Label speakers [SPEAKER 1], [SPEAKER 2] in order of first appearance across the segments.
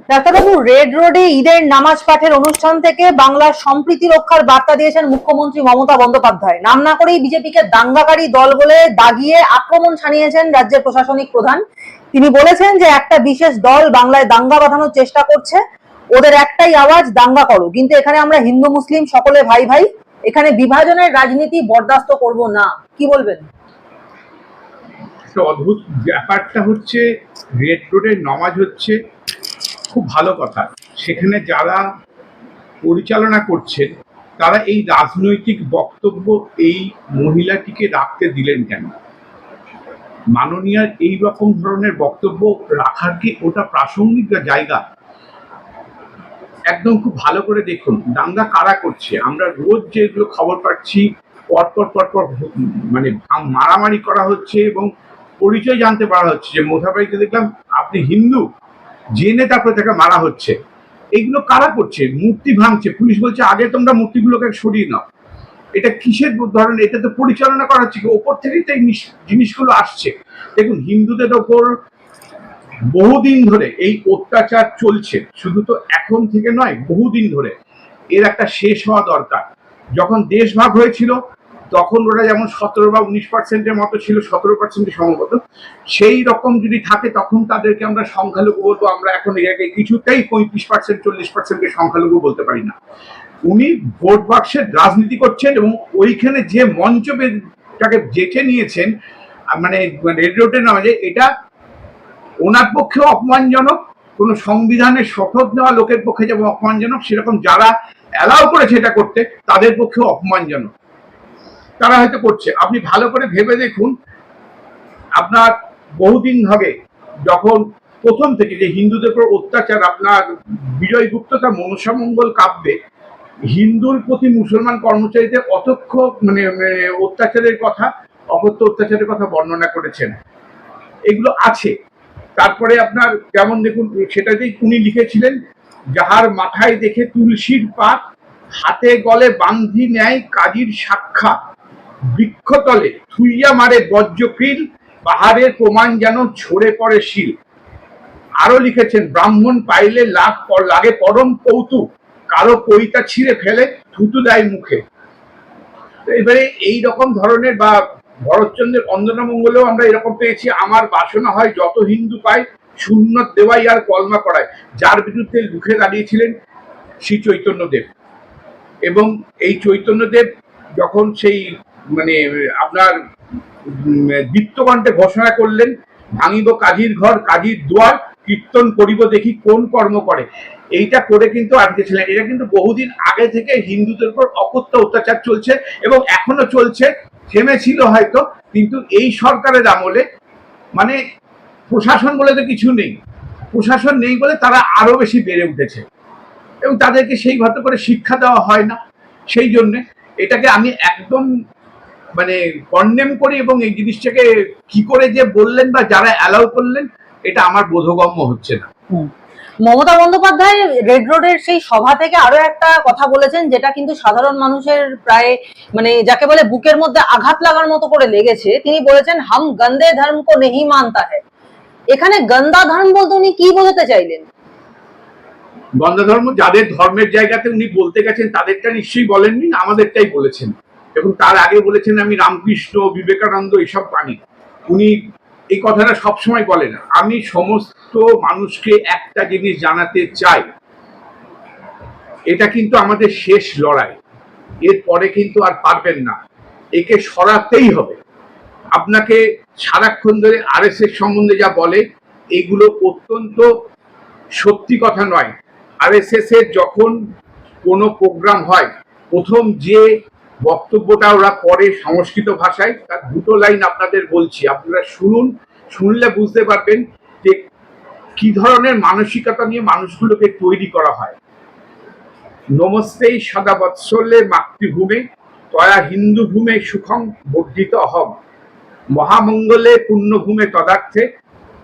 [SPEAKER 1] ডাক্তারবাবু, রেড রোডে ঈদের নামাজ পাঠের অনুষ্ঠান থেকে বাংলার সম্প্রীতি রক্ষার বার্তা দিয়েছেন মুখ্যমন্ত্রী মমতা বন্দ্যোপাধ্যায়। নাম না করেই বিজেপিকে দাঙ্গাকারী দল বলে দাগিয়ে আক্রমণ শানিয়েছেন রাজ্যের প্রশাসনিক প্রধান। তিনি বলেছেন যে একটা বিশেষ দল বাংলায় দাঙ্গা বাঁধানোর চেষ্টা করছে, ওদের একটাই আওয়াজ, দাঙ্গা করো, কিন্তু এখানে আমরা হিন্দু মুসলিম সকলে ভাই ভাই, এখানে বিভাজনের রাজনীতি বরদাস্ত করব না। কি বলবেন?
[SPEAKER 2] একটা অদ্ভুত ব্যাপারটা হচ্ছে, রেড রোডের নামাজ হচ্ছে খুব ভালো কথা। সেখানে যারা পরিচালনা করছেন তারা এই রাজনৈতিক বক্তব্য এই মহিলাটিকে রাখতে দিলেন কেন? মাননীয়ার এই রকম ধরনের বক্তব্য রাখার কি ওটা প্রাসঙ্গিক জায়গা? একদম খুব ভালো করে দেখুন দাঙ্গা কারা করছে। আমরা রোজ যেগুলো খবর পাচ্ছি, পরপর পরপর মানে মারামারি করা হচ্ছে এবং পরিচয় জানতে পারা হচ্ছে যে মোথাবাড়িতে দেখলাম আপনি হিন্দু, জেনে তারপরে তাকে মারা হচ্ছে। এইগুলো কারা করছে? মূর্তি ভাঙছে, পুলিশ বলছে আগে তোমরা মূর্তিগুলোকে সরিয়ে নাও। এটা কিসের ধরনের? এটা তো পরিচালনা করা হচ্ছে, ওপর থেকেই তো এই জিনিসগুলো আসছে। দেখুন, হিন্দুদের ওপর বহুদিন ধরে এই অত্যাচার চলছে, শুধু তো এখন থেকে নয়, বহুদিন ধরে। এর একটা শেষ হওয়া দরকার। যখন দেশ ভাগ হয়েছিল তখন ওরা যেমন 17 বা 19% মতো ছিল, 17% সম্ভবত, সেই রকম যদি থাকে তখন তাদেরকে আমরা সংখ্যালঘু বলবো। আমরা এখন এর আগে কিছুতেই 35% 40%-কে সংখ্যালঘু বলতে পারি না। উনি ভোট বাক্সের রাজনীতি করছেন এবং ওইখানে যে মঞ্চটাকে জেঠে নিয়েছেন, মানে রেড রোডের নামাজে, এটা ওনার পক্ষেও অপমানজনক, কোন সংবিধানের শপথ নেওয়া লোকের পক্ষে যেমন অপমানজনক, সেরকম যারা অ্যালাউ করেছে এটা করতে তাদের পক্ষেও অপমানজনক। তারা হয়তো করছে। আপনি ভালো করে ভেবে দেখুন, আপনার বহুদিন ধরে যখন প্রথম থেকে যে হিন্দুদের উপর অত্যাচার, আপনার বিজয় গুপ্ত তার মনসামঙ্গল কাব্যে হিন্দুর প্রতি মুসলমান কর্মচারীদের অতক্ষ মানে অত্যাচারের কথা, অকথ্য অত্যাচারের কথা বর্ণনা করেছেন। এগুলো আছে। তারপরে আপনার যেমন দেখুন, সেটাতেই উনি লিখেছিলেন, যাহার মাথায় দেখে তুলসীর পাত, হাতে গলে বান্ধি নেয় কাজীর সাক্ষাৎ, বৃক্ষতলে থুইয়া মারে বজ্রকৃল, পাহাড়ের প্রমাণ যেন ঝরে পড়ে শিল। আরো লিখেছেন, ব্রাহ্মণ পাইলে লাগে পরম কৌতুক, কারো পৈতা ছিঁড়ে ফেলে থুতু দেয় মুখে। এবারে এই রকম ধরনের, বা ভরতচন্দ্রের অঞ্জনা মঙ্গলেও আমরা এরকম পেয়েছি, আমার বাসনা হয় যত হিন্দু পায়, সুন্নত দেওয়াই আর কলমা করায়, যার বিরুদ্ধে রুখে দাঁড়িয়েছিলেন শ্রী চৈতন্যদেব। এবং এই চৈতন্যদেব যখন সেই মানে আপনার দীপ্তকণ্ঠে ঘোষণা করলেন, ভাঙিব কাজীর ঘর কাজীর দুয়ার, কীর্তন করিব দেখি কোন কর্ম করে, এইটা করে কিন্তু আটকেছিলেন। এটা কিন্তু বহুদিন আগে থেকে হিন্দুদের উপর অকথ্য অত্যাচার চলছে এবং এখনো চলছে। থেমেছিল হয়তো, কিন্তু এই সরকারের আমলে মানে প্রশাসন বলে তো কিছু নেই। প্রশাসন নেই বলে তারা আরো বেশি বেড়ে উঠেছে এবং তাদেরকে সেই মতো করে শিক্ষা দেওয়া হয় না। সেই জন্যে এটাকে আমি একদম মানে কন্ডেম করি, এবং এই জিনিসটাকে কি করে যে বললেন বা যারা অ্যালাউ করলেন, এটা আমার বোধগম্য হচ্ছে না।
[SPEAKER 1] মমতা বন্দ্যোপাধ্যায় রেড রোডের সেই সভা থেকে আরো একটা কথা বলেছেন, যেটা কিন্তু সাধারণ মানুষের প্রায় মানে যাকে বলে বুকের মধ্যে আঘাত লাগার মতো করে লেগেছে। তিনি বলেছেন, হাম গন্দে ধর্ম কো নেহি মানতা হ্যায়। এখানে গন্দা ধর্ম বলতে উনি কি বোঝাতে চাইলেন?
[SPEAKER 2] গন্দা ধর্ম যাদের ধর্মের জায়গাতে উনি বলতে গেছেন তাদেরটা নিশ্চয়ই বলেননি, আমাদেরটাই বলেছেন। এবং তার আগে বলেছেন আমি রামকৃষ্ণ বিবেকানন্দ এসব মানি। উনি এই কথাটা সবসময় বলেন। আমি সমস্ত মানুষকে একটা জিনিস জানাতে চাই, এটা কিন্তু আমাদের শেষ লড়াই, এরপরে কিন্তু আর পারবেন না, একে সরাতেই হবে। আপনাকে সারাক্ষণ ধরে আরএসএস সম্বন্ধে যা বলে, এগুলো অত্যন্ত সত্যি কথা নয়। আরএসএস এর যখন কোনো প্রোগ্রাম হয়, প্রথম যে বক্তব্যটা ওরা করে সংস্কৃত ভাষায়, তার দুটো লাইন আপনাদের বলছি, আপনারা শুনুন, শুনলে বুঝতে পারবেন যে কি ধরনের মানসিকতা নিয়ে মানুষগুলোকে তৈরি করা হয়। নমস্তেই সদা বৎসলে মাতৃভূমে, তয়া হিন্দু ভূমে সুখং বর্ধিত অহম, মহামঙ্গলে পুণ্যভূমে তদার্থে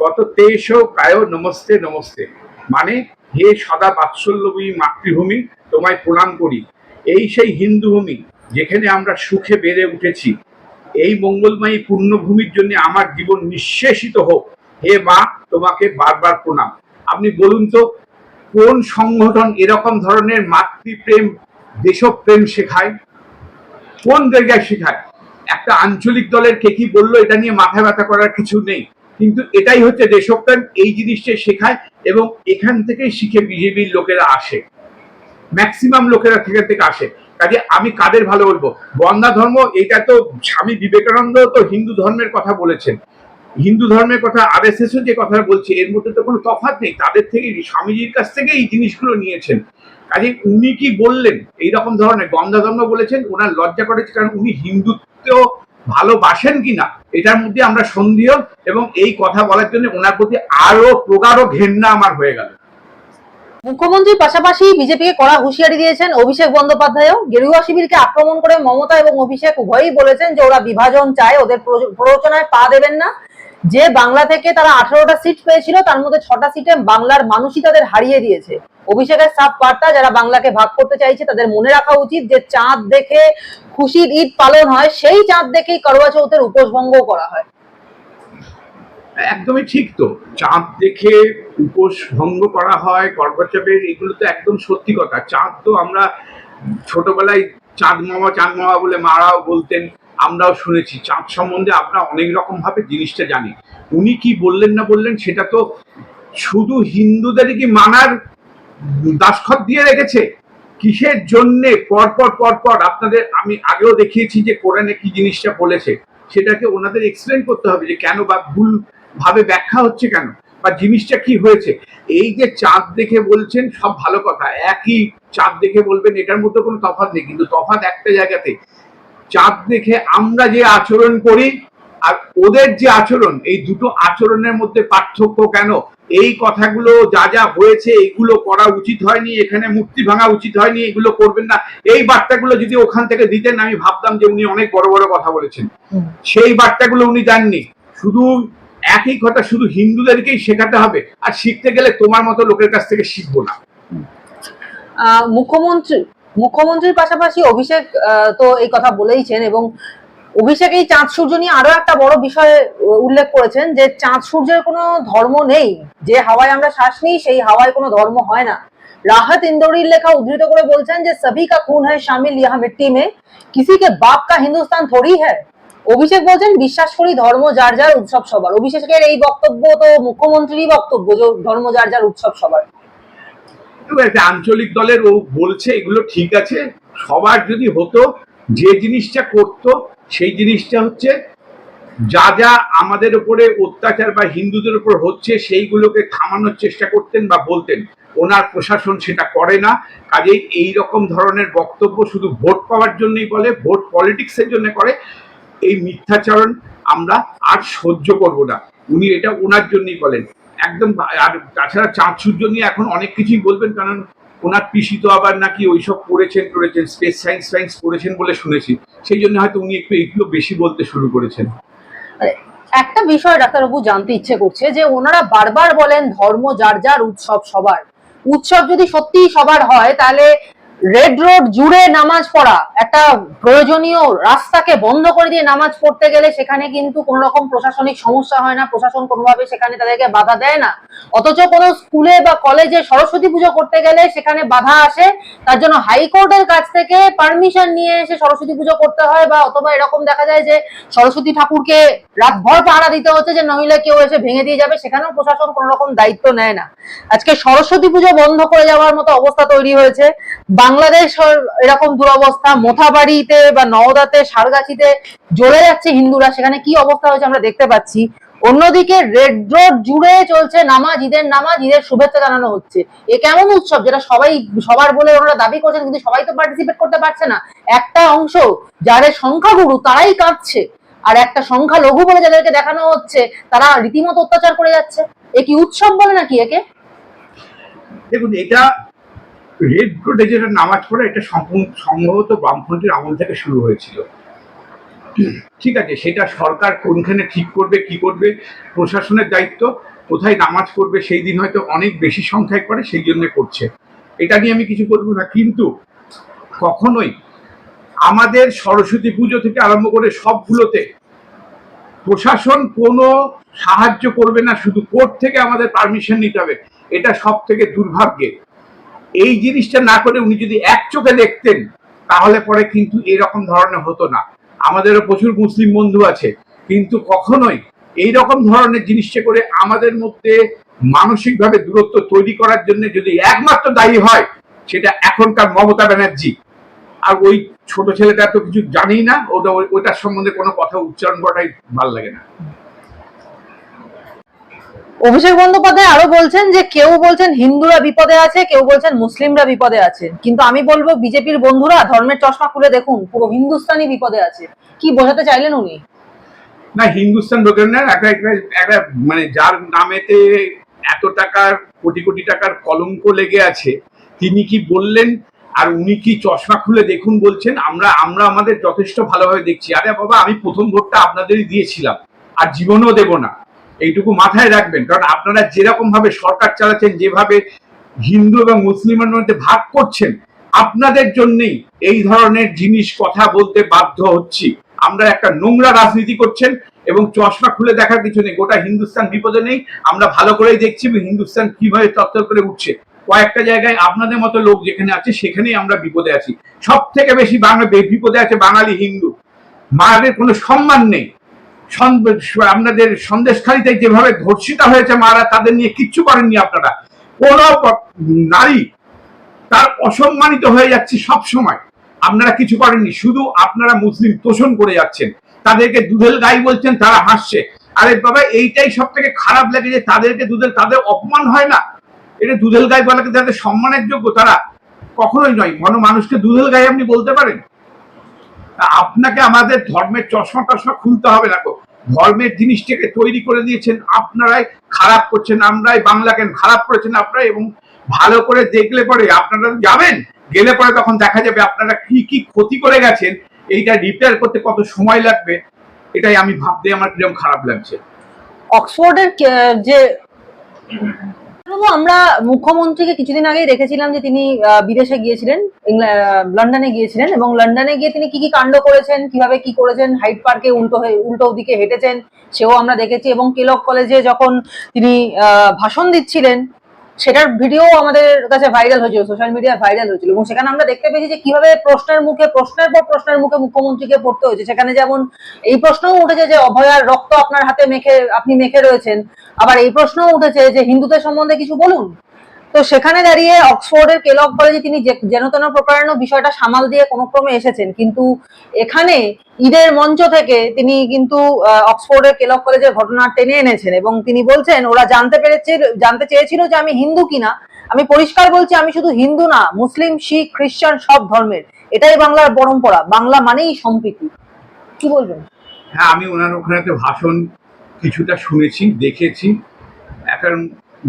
[SPEAKER 2] কত তেষ কায় নমস্তে নমস্তে। মানে, হে সদা বাৎসল্যভূমি মাতৃভূমি, তোমায় প্রণাম করি। এই সেই হিন্দু ভূমি যেখানে আমরা সুখে বেড়ে উঠেছি। এই মঙ্গলময়ী পুণ্যভূমির জন্য আমার জীবন নিঃশেষিত হোক। হে মা, তোমাকে বারবার প্রণাম। আপনি বলুন তো, কোন সংগঠন এরকম ধরনের মাতৃপ্রেম দেশপ্রেম শেখায়? কোন জায়গায় শেখায়? একটা আঞ্চলিক দলের কে কি বললো এটা নিয়ে মাথা ব্যথা করার কিছু নেই, কিন্তু এটাই হচ্ছে দেশপ্রেম, এই জিনিসটা শেখায় এবং এখান থেকেই শিখে বিজেপির লোকেরা আসে, ম্যাক্সিমাম লোকেরা থেকে থেকে আসে। কাজে আমি কাদের ভালো বলবো? বন্দা ধর্ম, এটা তো স্বামী বিবেকানন্দ তো হিন্দু ধর্মের কথা বলেছেন, হিন্দু ধর্মের কথা আরএসএসও যে কথা বলছে, এর মধ্যে তো কোনো তফাৎ নেই, তাদের থেকে স্বামীজির কাছ থেকে এই জিনিসগুলো নিয়েছেন। কাজে উনি কি বললেন এইরকম ধরনের গন্ধা ধর্ম বলেছেন, ওনার লজ্জা করেছে, কারণ উনি হিন্দুত্ব ভালোবাসেন কিনা এটার মধ্যে আমরা সন্দেহ, এবং এই কথা বলার জন্য ওনার প্রতি আরো প্রগাঢ় ঘেন্না আমার হয়ে গেল।
[SPEAKER 1] মুখ্যমন্ত্রীর পাশাপাশি বিজেপিকে কড়া হুঁশিয়ারি দিয়েছেন অভিষেক বন্দ্যোপাধ্যায়ও। গেরুয়া শিবিরকে আক্রমণ করে মমতা এবং অভিষেক উভয়ই বলেছেন যে ওরা বিভাজন চায়, ওদের প্ররোচনায় পা দেবেন না। যে বাংলা থেকে তারা 18টা সিট পেয়েছিল তার মধ্যে 6টা সিটে বাংলার মানুষই তাদের হারিয়ে দিয়েছে। অভিষেকের সাফ বার্তা, যারা বাংলাকে ভাগ করতে চাইছে তাদের মনে রাখা উচিত যে চাঁদ দেখে খুশির ঈদ পালন হয়, সেই চাঁদ দেখেই করোয়া চৌথের উপোস ভঙ্গ করা হয়।
[SPEAKER 2] একদমই ঠিক, তো চাঁদ দেখে উপোস ভঙ্গ করা হয়, গর্ভচাপের, এগুলো তো একদম সত্যি কথা। চাঁদ তো আমরা ছোটবেলায় চাঁদ মামা বলে মারাও বলতেন, আমরাও শুনেছি। চাঁদ সম্বন্ধে আমরা অনেক রকম ভাবে জিনিসটা জানি। উনি কি বললেন না বললেন সেটা তো শুধু হিন্দুদেরই কি মানার দাসখত দিয়ে রেখেছে? কিসের জন্যে পরপর পরপর আপনাদের আমি আগেও দেখিয়েছি যে কোরআনে কি জিনিসটা বলেছে, সেটাকে ওনাদের এক্সপ্লেন করতে হবে যে কেন, বা ভুল ভাবে ব্যাখ্যা হচ্ছে কেন, বা জিনিসটা কি হয়েছে। এই যে চাঁদ দেখে বলছেন সব ভালো কথা, একই চাঁদ দেখে বলবেন, এটার মধ্যে কোনো তফাৎ নেই, কিন্তু তফাৎ একটা জায়গাতে, চাঁদ দেখে আমরা যে আচরণ করি আর ওদের যে আচরণ, এই দুটো আচরণের মধ্যে পার্থক্য কেন? এই কথাগুলো যা যা হয়েছে এগুলো করা উচিত হয়নি, এখানে মূর্তি ভাঙা উচিত হয়নি, এগুলো করবেন না, এই বার্তাগুলো যদি ওখান থেকে দিতেন আমি ভাবতাম যে উনি অনেক বড় বড় কথা বলেছেন। সেই বার্তাগুলো উনি দেননি। শুধু একই কথা, শুধু হিন্দুদেরকেই শেখাতে হবে, আর শিখতে গেলে তোমার মতো লোকের কাছ থেকে শিখবো না।
[SPEAKER 1] মুখ্যমন্ত্রীর পাশাপাশি অভিষেক তো এই কথা বলেইছেন, এবং অভিষেক এই চাঁদ সূর্য নিয়ে আরো একটা বড় বিষয় উল্লেখ করেছেন যে চাঁদ সূর্যের কোনো ধর্ম নেই, যে হাওয়ায় আমরা শ্বাস নিই সেই হাওয়ায় কোনো ধর্ম হয় না। রাহাত ইন্দোরির লেখা উদ্ধৃত করে বলছেন যে সভি কা খুন হ্যায় শামিল ইহা মিট্টি মে, কিসি কে বাপ কা হিন্দুস্তান থোড়ি হ্যায়। অভিষেক বলছেন বিশ্বাস করি ধর্ম যার যার, উৎসব সবার। অভিষেকের এই বক্তব্য তো মুখ্যমন্ত্রীরই বক্তব্য যে ধর্ম যার যার, উৎসব সবার।
[SPEAKER 2] একটা আঞ্চলিক দলের ও বলছে এগুলো ঠিক আছে, সবার যদি হতো, যে জিনিসটা করতো সেই জিনিসটা হচ্ছে যা যা আমাদের উপরে অত্যাচার বা হিন্দুদের উপর হচ্ছে সেইগুলোকে থামানোর চেষ্টা করতেন বা বলতেন। ওনার প্রশাসন সেটা করে না। কাজেই এই রকম ধরনের বক্তব্য শুধু ভোট পাওয়ার জন্যই বলে, ভোট পলিটিক্সের জন্য করে। এই মিথ্যাচরণ আমরা আর সহ্য করব না। উনি এটা ওনার জন্যই বলেন একদম। আর তাছাড়া চাঁদ সূর্য নিয়ে এখন অনেক কিছুই বলবেন, কারণ ওনার পিসি তো আবার নাকি ওইসব করেছেন স্পেস সায়েন্স করেছেন বলে শুনেছি, সেই জন্য হয়তো উনি একটু এইগুলো বেশি বলতে শুরু করেছেন।
[SPEAKER 1] একটা বিষয় ডাক্তারবাবু জানতে ইচ্ছে করছে যে ওনারা বারবার বলেন ধর্ম যার যার, উৎসব সবার। উৎসব যদি সত্যি সবার হয় তাহলে রেড রোড জুড়ে নামাজ পড়া, একটা প্রয়োজনীয় রাস্তাকে বন্ধ করে দিয়ে নামাজ পড়তে গেলে সেখানে কিন্তু কোন রকম প্রশাসনিক সমস্যা হয় না, প্রশাসন কোনোভাবে সেখানে তাদেরকে বাধা দেয় না। অথচ কোনো স্কুলে বা কলেজে সরস্বতী পুজো করতে গেলে সেখানে বাধা আসে, তার জন্য হাইকোর্টের কাছ থেকে পারমিশন নিয়ে এসে সরস্বতী পুজো করতে হয়, বা অথবা এরকম দেখা যায় যে সরস্বতী ঠাকুরকে রাতভর পাহারা দিতে হচ্ছে যে নইলে কেউ এসে ভেঙে দিয়ে যাবে, সেখানেও প্রশাসন কোনো রকম দায়িত্ব নেয় না। আজকে সরস্বতী পুজো বন্ধ করে যাওয়ার মতো অবস্থা তৈরি হয়েছে। বাংলাদেশ এরকম দুরবস্থা, মোথাবাড়িতে বা নওদাতে, সারগাছিতে জ্বলে যাচ্ছে হিন্দুরা, সেখানে কি অবস্থা হয়েছে আমরা দেখতে পাচ্ছি। অন্যদিকে রেড রোড জুড়ে চলছে নামাজ, ঈদের শুভেচ্ছা জানানো হচ্ছে। এ কেমন উৎসব যেটা সবাই সবার বলে ওনারা দাবি করছেন, কিন্তু সবাই তো পার্টিসিপেট করতে পারছে না। একটা অংশ যাদের সংখ্যাগুরু তারাই কাঁদছে, আর একটা সংখ্যালঘু বলে যাদেরকে দেখানো হচ্ছে তারা রীতিমতো অত্যাচার করে যাচ্ছে। এ কি উৎসব বলে নাকি একে?
[SPEAKER 2] দেখুন, এটা রেড রোডে যেটা নামাজ পড়ে, এটা সম্ভবত বামফ্রন্টের আমল থেকে শুরু হয়েছিল। ঠিক আছে, সেটা সরকার কোনখানে ঠিক করবে কি করবে, প্রশাসনের দায়িত্ব। কোথায় নামাজ পড়বে সেই দিন হয়তো অনেক বেশি সংখ্যায় করে, সেই জন্য করছে, এটা নিয়ে আমি কিছু বলবো না। কিন্তু কখনোই আমাদের সরস্বতী পুজো থেকে আরম্ভ করে সবগুলোতে প্রশাসন কোনো সাহায্য করবে না, শুধু কোর্ট থেকে আমাদের পারমিশন নিতে হবে। এটা সব থেকে দুর্ভাগ্যের। এই জিনিসটা না করে উনি যদি এক চোখে দেখতেন তাহলে পরে কিন্তু এরকম ধরনের হতো না। আমাদেরও প্রচুর মুসলিম বন্ধু আছে, কিন্তু কখনোই এইরকম ধরনের জিনিসটা করে আমাদের মধ্যে মানসিকভাবে দূরত্ব তৈরি করার জন্য যদি একমাত্র দায়ী হয় সেটা এখনকার মমতা ব্যানার্জি। আর ওই ছোট ছেলেটা তো কিছু জানেই না, ওটার সম্বন্ধে কোনো কথা উচ্চারণ করাটাই ভালো লাগে না।
[SPEAKER 1] অভিষেক বন্দ্যোপাধ্যায় আরো বলছেন যে কেউ বলছেন হিন্দুরা বিপদে আছে, কেউ বলছেন মুসলিমরা বিপদে আছে, কিন্তু আমি বলবো বিজেপির বন্ধুরা ধর্মের চশমা খুলে দেখুন, পুরো হিন্দুস্তানি বিপদে আছে। কি বোঝাতে চাইলেন উনি?
[SPEAKER 2] না, হিন্দুস্তান বোঝেন না, একটা মানে যার নামেতে এত টাকার কোটি কোটি টাকার কলঙ্ক লেগে আছে তিনি কি বললেন, আর উনি কি চশমা খুলে দেখুন বলছেন? আমরা আমাদের যথেষ্ট ভালোভাবে দেখছি। আরে বাবা, আমি প্রথম ভোটটা আপনাদেরই দিয়েছিলাম, আর জীবনেও দেব না, এইটুকু মাথায় রাখবেন। কারণ আপনারা যেরকম ভাবে সরকার চালাচ্ছেন, যেভাবে হিন্দু এবং মুসলিমের মধ্যে ভাগ করছেন, আপনাদের জন্যই এই ধরনের জিনিস কথা বলতে বাধ্য হচ্ছি। আমরা একটা নোংরা রাজনীতি করছেন, এবং চশমা খুলে দেখার কিছু নেই। গোটা হিন্দুস্তান বিপদে নেই, আমরা ভালো করেই দেখছি হিন্দুস্তান কিভাবে তত্তর করে উঠছে। কয়েকটা জায়গায় আপনাদের মতো লোক যেখানে আছে সেখানেই আমরা বিপদে আছি। সব থেকে বেশি বিপদে আছে বাঙালি হিন্দু। মায়ের কোনো সম্মান নেই। আপনাদের সন্দেশখালীতে যেভাবে ধর্ষিতা হয়েছে মারা, তাদের নিয়ে কিচ্ছু করেননি আপনারা। কোন নারী তার অসম্মানিত হয়ে যাচ্ছে সব সময়, আপনারা কিছু করেননি। শুধু আপনারা মুসলিম তোষণ করে যাচ্ছেন, তাদেরকে দুধেল গাই বলছেন, তারা হাসছে। আরে বাবা, এইটাই সব থেকে খারাপ লাগে যে তাদেরকে তাদের অপমান হয় না। এটা দুধেল গাই বলাকে তাদের সম্মানের যোগ্য তারা? কখনোই নয়। মানুষকে দুধেল গাই আপনি বলতে পারেন? আপনাকে আমাদের ধর্মের চশমা টশমা খুলতে হবে না। ধর্মের জিনিসটাকে তৈরি করে দিয়েছেন আপনারাই, খারাপ করছেন আমরাই। বাংলাকে খারাপ করেছেন আপনারাই, এবং ভালো করে দেখলে পরে আপনারা যাবেন, গেলে পরে তখন দেখা যাবে আপনারা কি কি ক্ষতি করে গেছেন। এইটা রিপেয়ার করতে কত সময় লাগবে, এটাই আমি ভাবতে আমার কিরকম খারাপ লাগছে।
[SPEAKER 1] অক্সফোর্ডের যে আমরা মুখ্যমন্ত্রীকে কিছুদিন আগেই দেখেছিলাম যে তিনি বিদেশে গিয়েছিলেন, লন্ডনে গিয়েছিলেন, এবং লন্ডনে গিয়ে তিনি কি কি কাণ্ড করেছেন, কিভাবে কি করেছেন, হাইড পার্কে উল্টো দিকে হেঁটেছেন সেও আমরা দেখেছি। এবং কেলগ কলেজে যখন তিনি ভাষণ দিচ্ছিলেন সেটার ভিডিও আমাদের কাছে ভাইরাল হয়েছিল, সোশ্যাল মিডিয়ায় ভাইরাল হয়েছিল, এবং সেখানে আমরা দেখতে পেয়েছি যে কিভাবে প্রশ্নের পর প্রশ্নের মুখে মুখ্যমন্ত্রীকে পড়তে হয়েছে। সেখানে যেমন এই প্রশ্নও উঠেছে যে অভয়ার রক্ত আপনার হাতে আপনি মেখে রয়েছেন, আবার এই প্রশ্নও উঠেছে যে হিন্দুদের সম্বন্ধে কিছু বলুন। তো সেখানে দাঁড়িয়ে অক্সফোর্ডের কেলগ কলেজে তিনি যেন তেন প্রকারানো বিষয়টা সামাল দিয়ে কোনো ক্রমে এসেছেন, কিন্তু এখানে ঈদের মঞ্চ থেকে তিনি কিন্তু অক্সফোর্ডের কেলগ কলেজের ঘটনা টেনে এনেছেন, এবং তিনি বলছেন ওরা জানতে চেয়েছিল যে আমি হিন্দু কিনা। আমি পরিষ্কার বলছি, আমি শুধু হিন্দু না, মুসলিম, শিখ, খ্রিস্টান সব ধর্মের। এটাই বাংলার পরম্পরা, বাংলা মানেই সম্প্রীতি। কি বলবেন?
[SPEAKER 2] হ্যাঁ, আমি ওনার ওখানে ভাষণ কিছুটা শুনেছি, দেখেছি। এখন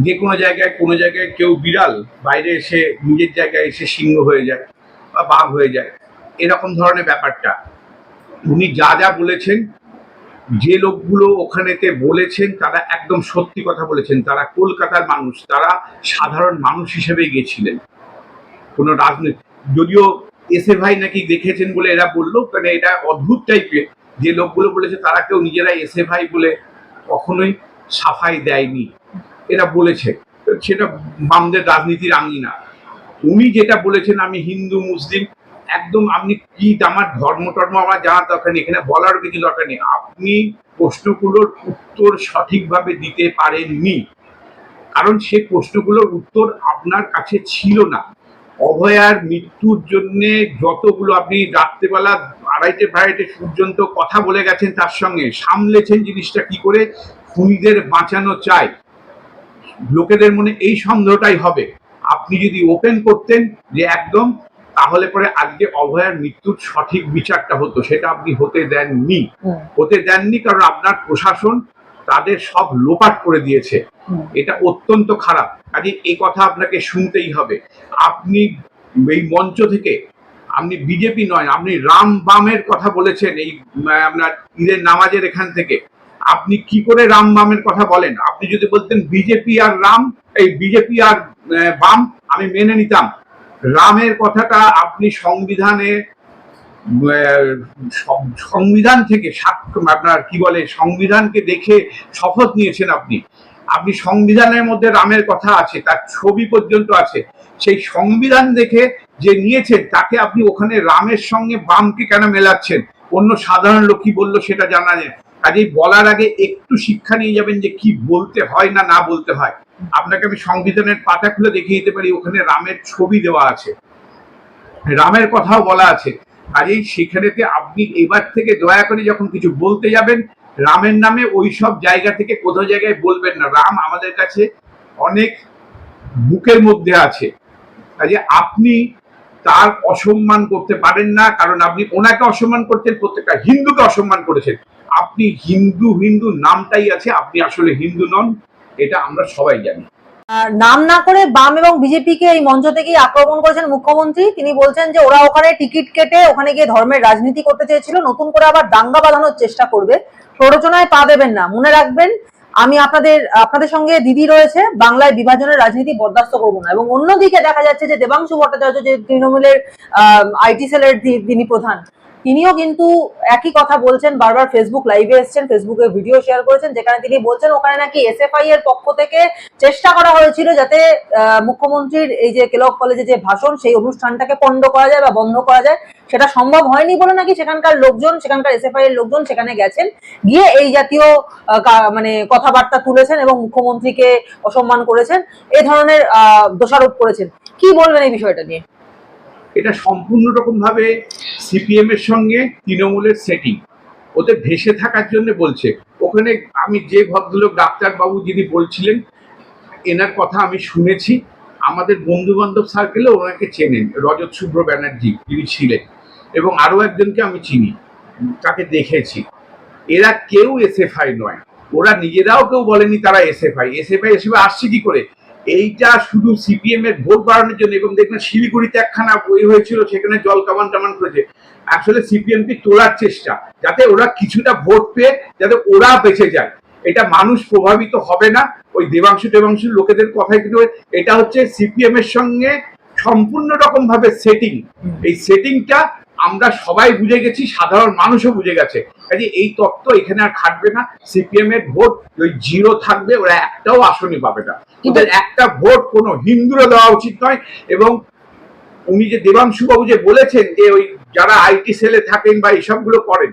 [SPEAKER 2] যে কোনো জায়গায় কেউ বিড়াল বাইরে এসে নিজের জায়গায় এসে সিংহ হয়ে যায় বা বাঘ হয়ে যায়, এরকম ধরনের ব্যাপারটা। উনি যা যা বলেছেন, যে লোকগুলো ওখানেতে বলেছেন তারা একদম সত্যি কথা বলেছেন। তারা কলকাতার মানুষ, তারা সাধারণ মানুষ হিসেবে গেছিলেন, কোনো রাজনীতি। যদিও এসে ভাই নাকি দেখেছেন বলে এরা বললো, কারণ এটা অদ্ভুত টাইপের। যে লোকগুলো বলেছে তারা কেউ নিজেরা এসে ভাই বলে কখনোই সাফাই দেয়নি, এরা বলেছে। সেটা বামদের রাজনীতির আঙিনা। উনি যেটা বলেছেন আমি হিন্দু মুসলিম, একদম আপনি কি আমার ধর্ম আমার জানার দরকার নেই, এখানে বলার কিছু দরকার নেই। আপনি প্রশ্নগুলোর উত্তর সঠিকভাবে দিতে পারেননি, কারণ সে প্রশ্নগুলোর উত্তর আপনার কাছে ছিল না। অভয়ার মৃত্যুর জন্য যতগুলো আপনি রাত্রেবেলা 2:30 পর্যন্ত কথা বলে গেছেন, তার সঙ্গে সামলেছেন জিনিসটা কি করে খুনিদের বাঁচানো চাই, লোকেদের মনে এই সন্দেহটাই হবে। আপনি যদি ওপেন করতেন যে একদম, তাহলে পরে আজকে অভয়ার মৃত্যুর সঠিক বিচারটা হতো। সেটা আপনি হতে দেননি, কারণ আপনার প্রশাসন তাদের সব লোপাট করে দিয়েছে। এটা অত্যন্ত খারাপ। কাজে এই কথা আপনাকে শুনতেই হবে। আপনি এই মঞ্চ থেকে, আপনি বিজেপি নয়, আপনি রাম বামের কথা বলেছেন এই আপনার ঈদের নামাজের এখান থেকে। আপনি কি করে রাম বামের কথা বলেন? আপনি যদি বলতেন বিজেপি আর রাম, এই বিজেপি আর বাম, আমি মেনে নিতাম। রামের কথাটা আপনি সংবিধান থেকে আপনার কি বলে সংবিধানকে দেখে শপথ নিয়েছেন আপনি। আপনি সংবিধানের মধ্যে রামের কথা আছে, তার ছবি পর্যন্ত আছে। সেই সংবিধান দেখে যে নিয়েছেন তাকে আপনি ওখানে রামের সঙ্গে বামকে কেন মেলাচ্ছেন? অন্য সাধারণ লোক কি বললো সেটা জানা যায়। কাজেই বলার আগে একটু শিক্ষা নিয়ে যাবেন যে কি বলতে হয় না না বলতে হয়। আপনাকে আমি সংবিধানের পাতা খুলে দেখিয়ে দিতে পারি, ওখানে রামের ছবি দেওয়া আছে, রামের কথাও বলা আছে। কাজেই সেখানেতে আপনি এবার থেকে দয়া করে যখন কিছু বলতে যাবেন, রামের নামে ওই সব জায়গা থেকে কোথাও জায়গায় বলবেন না। রাম আমাদের কাছে অনেক বুকের মধ্যে আছে, কাজে আপনি তার অসম্মান করতে পারেন না, কারণ আপনি ওনাকে অসম্মান করছেন, প্রত্যেকটা হিন্দুকে অসম্মান করেছেন। আপনি হিন্দু হিন্দু নামটাই আছে, আপনি আসলে হিন্দু নন, এটা আমরা সবাই জানি।
[SPEAKER 1] নাম না করে বাম এবং বিজেপিকে এই মঞ্চ থেকেই আক্রমণ করেছেন মুখ্যমন্ত্রী। তিনি বলছেন যে ওরা ওখানে টিকিট কেটে ওখানে গিয়ে ধর্মের রাজনীতি করতে চেয়েছিল, নতুন করে আবার দাঙ্গা বাঁধানোর চেষ্টা করবে, প্ররোচনায় পা দেবেন না। মনে রাখবেন, আমি আপনাদের সঙ্গে দিদি রয়েছে, বাংলায় বিভাজনের রাজনীতি বরদাস্ত করবো না। এবং অন্যদিকে দেখা যাচ্ছে যে দেবাংশু ভট্টাচার্য, যে তৃণমূলের আইটি সেলের তিনি প্রধান, তিনিও কিন্তু একই কথা বলছেন, বারবার ফেসবুক লাইভে এসেছেন, ফেসবুকে ভিডিও শেয়ার করেছেন, যেখানে তিনি বলছেন ওখানে নাকি এসএফআই এর পক্ষ থেকে চেষ্টা করা হয়েছিল যাতে মুখ্যমন্ত্রীর এই যে কেলক কলেজে যে ভাষণ, সেই অনুষ্ঠানটাকে পণ্ড করা যায় বা বন্ধ করা যায়। সেটা সম্ভব হয়নি বলে নাকি সেখানকার লোকজন, সেখানকার এসএফআই এর লোকজন সেখানে গেছেন, গিয়ে এই জাতীয় মানে কথাবার্তা তুলেছেন এবং মুখ্যমন্ত্রীকে অসম্মান করেছেন, এই ধরনের দোষারোপ করেছেন। কি বলবেন এই বিষয়টা নিয়ে?
[SPEAKER 2] এটা সম্পূর্ণ রকম ভাবে সিপিএম এর সঙ্গে তৃণমূলের সেটিং, ওদের ভেসে থাকার জন্য বলছে। ওখানে আমি যে ভদ্রলোক ডাক্তারবাবু যিনি বলছিলেন, এনার কথা আমি শুনেছি, আমাদের বন্ধু বান্ধব সার্কেলে ওনাকে চেনেন, রজত শুভ্র ব্যানার্জি যিনি ছিলেন, এবং আরো একজনকে আমি চিনি, তাকে দেখেছি। এরা কেউ এসএফআই নয়, ওরা নিজেরাও কেউ বলেনি তারা এসএফআই। এসএফআই হিসেবে আসছে কি করে? এইটা শুধু সিপিএম এর ভোট বাড়ানোর জন্য। এবং দেখবেন শিলিগুড়িতে একখানা বই হয়েছিল, সেখানে জল কামান টামান করেছে। আসলে সিপিএম কে তোলার চেষ্টা, যাতে ওরা কিছুটা ভোট পেয়ে যাতে ওরা বেঁচে যায়। এটা মানুষ প্রভাবিত হবে না ওই দেবাংশু লোকেদের কথাই, কিন্তু এটা হচ্ছে সিপিএম এর সঙ্গে সম্পূর্ণ রকম ভাবে সেটিং। এই সেটিংটা আমরা সবাই বুঝে গেছি, সাধারণ মানুষও বুঝে গেছে। কাজে এই তত্ত্ব এখানে আর খাটবে না। সিপিএম এর ভোট ওই জিরো থাকবে, ওরা একটাও আসনই পাবে না। ওদের একটা ভোট কোনো হিন্দুরা দেওয়া উচিত নয়। এবং উনি যে দেবাংশু বাবু যে বলেছেন যে ওই যারা আইটি সেলে থাকেন বা এইসবগুলো করেন,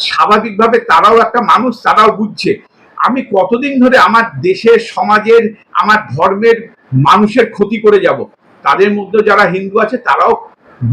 [SPEAKER 2] স্বাভাবিকভাবে তারাও একটা মানুষ, তারাও বুঝছে আমি কতদিন ধরে আমার দেশের, সমাজের, আমার ধর্মের মানুষের ক্ষতি করে যাব। তাদের মধ্যে যারা হিন্দু আছে তারাও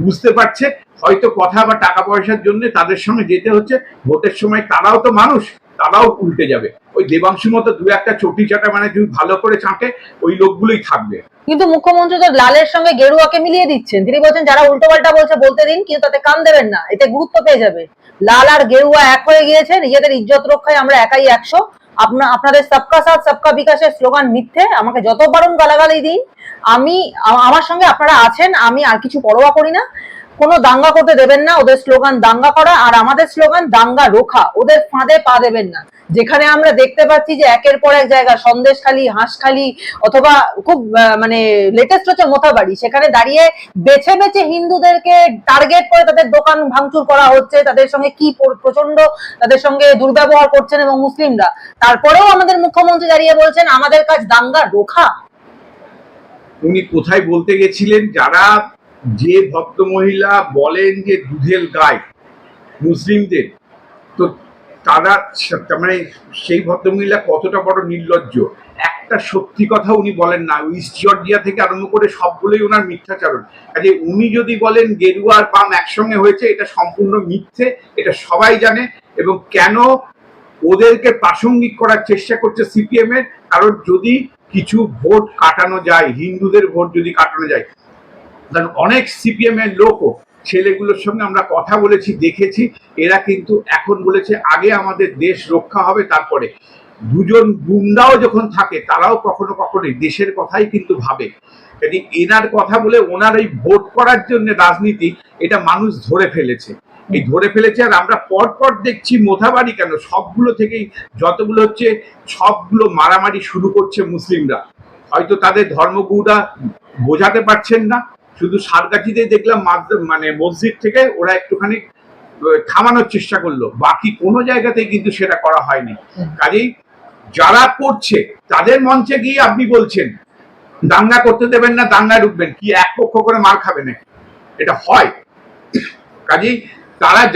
[SPEAKER 2] বুঝতে পারছে, হয়তো কথা বা টাকা পয়সার জন্য তাদের সঙ্গে যেতে হচ্ছে। ভোটের সময় তারাও তো মানুষ, তারাও উল্টে যাবে। ওই দেবাংশু মতো দু একটা চটি চাটা মানে যদি ভালো করে চাঁটে, ওই লোকগুলোই থাকবে।
[SPEAKER 1] কিন্তু মুখ্যমন্ত্রী তো লালের সঙ্গে গেরুয়াকে মিলিয়ে দিচ্ছেন। তিনি বলছেন যারা উল্টো পাল্টা বলছে বলতে দিন, কিন্তু তাতে কান দেবেন না, এতে গুরুত্ব পেয়ে যাবে। লাল আর গেরুয়া এক হয়ে গিয়েছে, নিজেদের ইজ্জত রক্ষায় আমরা একাই 100। আপনাদের সবকা সাথ সবকা বিকাশের স্লোগান মিথ্যে, আমাকে যত পারেন গালাগালি দিন, আমার সঙ্গে আপনারা আছেন, আমি আর কিছু পরোয়া করি না। কোনো দাঙ্গা করতে দেবেন না, ওদের স্লোগান দাঙ্গা করা, আর আমাদের স্লোগান দাঙ্গা রোখা। ওদের ফাঁদে পা দেবেন না। যেখানে আমরা দেখতে পাচ্ছি যে একের পর এক জায়গা, সন্দেশখালী, হাঁসখালী, অথবা খুব মানে লেটেস্ট হচ্ছে মোথাবাড়ি, সেখানে দাঁড়িয়ে বেছে বেছে হিন্দুদেরকে টার্গেট করে তাদের দোকান ভাঙচুর করা হচ্ছে, তাদের সঙ্গে কি প্রচন্ড তাদের সঙ্গে দুর্ব্যবহার করছেন এবং মুসলিমরা। তারপরেও আমাদের মুখ্যমন্ত্রী দাঁড়িয়ে বলছেন আমাদের কাজ দাঙ্গা রোখা।
[SPEAKER 2] উনি কোথায় বলতে গেছিলেন? যারা যে ভদ্রমহিলা বলেন যে দুধেল গায় মুসলিমদের, তো তারা মানে সেই ভদ্রমহিলা কতটা বড় নির্লজ্জ। একটা সত্যি কথা উনি বলেন না। ইস্ট জর্জিয়া থেকে আরম্ভ করে সবগুলোই ওনার মিথ্যাচারণ। কাজে উনি যদি বলেন গেরুয়া আর বাম একসঙ্গে হয়েছে, এটা সম্পূর্ণ মিথ্যে, এটা সবাই জানে। এবং কেন ওদেরকে প্রাসঙ্গিক করার চেষ্টা করছে সিপিএম এর, কারণ যদি কিছু ভোট কাটানো যায়, হিন্দুদের ভোট যদি কাটানো যায়, কারণ অনেক সিপিএম এর লোকও ছেলেগুলোর সঙ্গে আমরা কথা বলেছি, দেখেছি, এরা কিন্তু এখন বলেছে আগে আমাদের দেশ রক্ষা হবে, তারপরে। দুজন গুন্ডাও যখন থাকে তারাও কখনো কখনো দেশের কথাই কিন্তু ভাবে। কাজে এনার কথা বলে ওনার এই ভোট করার জন্য রাজনীতি, এটা মানুষ ধরে ফেলেছে। এই ধরে ফেলেছে। আর আমরা পরপর দেখছি মোথাবাড়ি কেন, সবগুলো থেকেই যতগুলো হচ্ছে সবগুলো মারামারি শুরু করছে মুসলিমরা। হয়তো তাদের ধর্মগুরুরা বোঝাতে পারছেন না। শুধু সারগাছিতে দেখলাম মানে মসজিদ থেকে ওরা একটুখানি থামানোর চেষ্টা করলো, বাকি কোনো জায়গাতেই কিন্তু সেটা করা হয়নি। কাজেই যারা করছে তাদের মঞ্চে গিয়ে আপনি বলছেন দাঙ্গা করতে দেবেন না, দাঙ্গায় ঢুকবেন, কি এক পক্ষ করে মার খাবে নাকি? এটা হয়? কাজেই